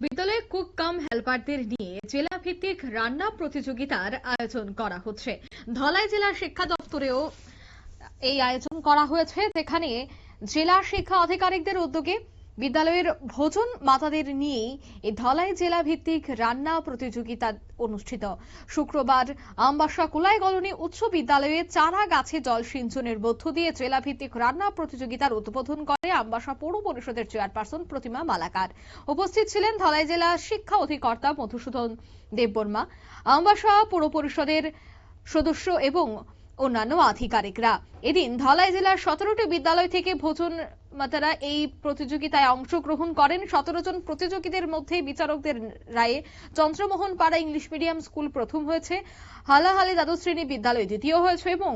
বিদ্যালয়ে কুক কাম হেল্পারদের নিয়ে জেলা ভিত্তিক রান্না প্রতিযোগিতার আয়োজন করা হচ্ছে। ধলাই জেলা শিক্ষা দপ্তরেও এই আয়োজন করা হয়েছে, যেখানে জেলা শিক্ষা আধিকারিকদের উদ্যোগে বিদ্যালয়ের ভোজন মাতাদের নিয়ে এই ধলাই জেলা ভিত্তিক রান্না প্রতিযোগিতা অনুষ্ঠিত। শুক্রবার আমবাসা কুলাই কলোনি উচ্চ বিদ্যালয়ে চারা গাছে জল সিঞ্চনের মধ্য দিয়ে জেলা ভিত্তিক রান্না প্রতিযোগিতার উদ্বোধন করে আমবাসা পৌর পরিষদের চেয়ারপারসন প্রতিমা মালাকার। উপস্থিত ছিলেন ধলাই জেলা শিক্ষা অধিকর্তা মধুসূদন দেববর্মা, আমবাসা পৌর পরিষদের সদস্য এবং অন্যান্য আধিকারিকরা। এদিন ধলাই জেলার 17টি বিদ্যালয় থেকে ভোজন মাতারা এই প্রতিযোগিতায় অংশগ্রহণ করেন। 17 জন প্রতিযোগীদের মধ্যে বিচারকদের রায়ে চন্দ্রমোহন পাড়া ইংলিশ মিডিয়াম স্কুল প্রথম হয়েছে, হালাহালি দ্বাদশ শ্রেণী বিদ্যালয় দ্বিতীয় হয়েছে এবং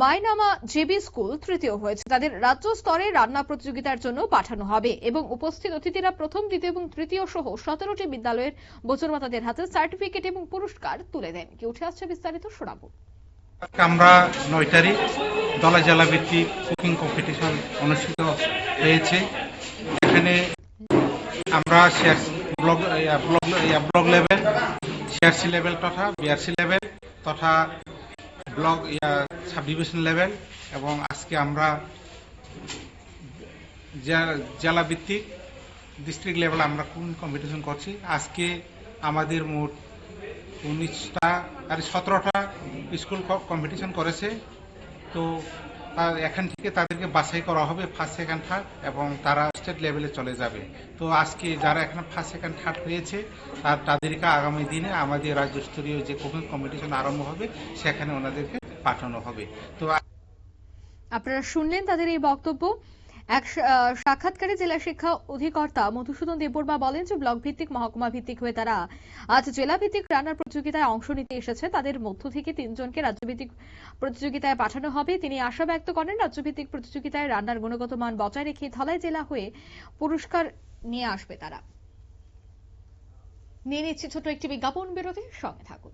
মাইনামা জেবি স্কুল তৃতীয় হয়েছে। তাদের রাজ্য স্তরে রান্না প্রতিযোগিতার জন্য পাঠানো হবে এবং উপস্থিত অতিথিরা প্রথম, দ্বিতীয় এবং তৃতীয় সহ 17টি বিদ্যালয়ের ভোজনমাতাদের হাতে সার্টিফিকেট এবং পুরস্কার তুলে দেন। কি উঠে আসছে বিস্তারিত শোনাবো। আমরা 9 তারিখ ধলাই জেলা ভিত্তিক কুকিং কম্পিটিশন অনুষ্ঠিত হয়েছে। এখানে আমরা ব্লক লেভেল, সিআরসি লেভেল তথা বিআরসি লেভেল তথা ব্লক সাব ডিভিশন লেভেল এবং আজকে আমরা জেলা ভিত্তিক ডিস্ট্রিক্ট লেভেল আমরা কুকিং কম্পিটিশন করছি। আজকে আমাদের মোট 17টা স্কুল কম্পিটিশন করেছে। তো এখান থেকে তাদেরকে বাছাই করা হবে ফার্স্ট, সেকেন্ড, থার্ড এবং তারা স্টেট লেভেলে চলে যাবে। তো আজকে যারা এখানে ফার্স্ট, সেকেন্ড, থার্ড হয়েছে তাদেরকে আগামী দিনে আমাদের রাজ্যস্তরীয় যে কুকিং কম্পিটিশন আরম্ভ হবে সেখানে ওনাদেরকে পাঠানো হবে। তো আপনারা শুনলেন তাদের এই বক্তব্য। এক সাক্ষাৎকারে জেলা শিক্ষা অধিকর্তা মধুসূদন দেববর্মা বলেন যে ব্লক ভিত্তিক, মহকুমা ভিত্তিক হয়ে তারা আজ জেলা ভিত্তিক রান্নার প্রতিযোগিতায় অংশ নিতে এসেছে। তাদের মধ্য থেকে 3 জনকে রাজ্যভিত্তিক প্রতিযোগিতায় পাঠানো হবে। তিনি আশা ব্যক্ত করেন রাজ্যভিত্তিক প্রতিযোগিতায় রান্নার গুণগত মান বজায় রেখে ধলাই জেলা হয়ে পুরস্কার নিয়ে আসবে তারা। নিয়ে নিচ্ছি ছোট একটি বিজ্ঞাপন বিরতি, সঙ্গে থাকুন।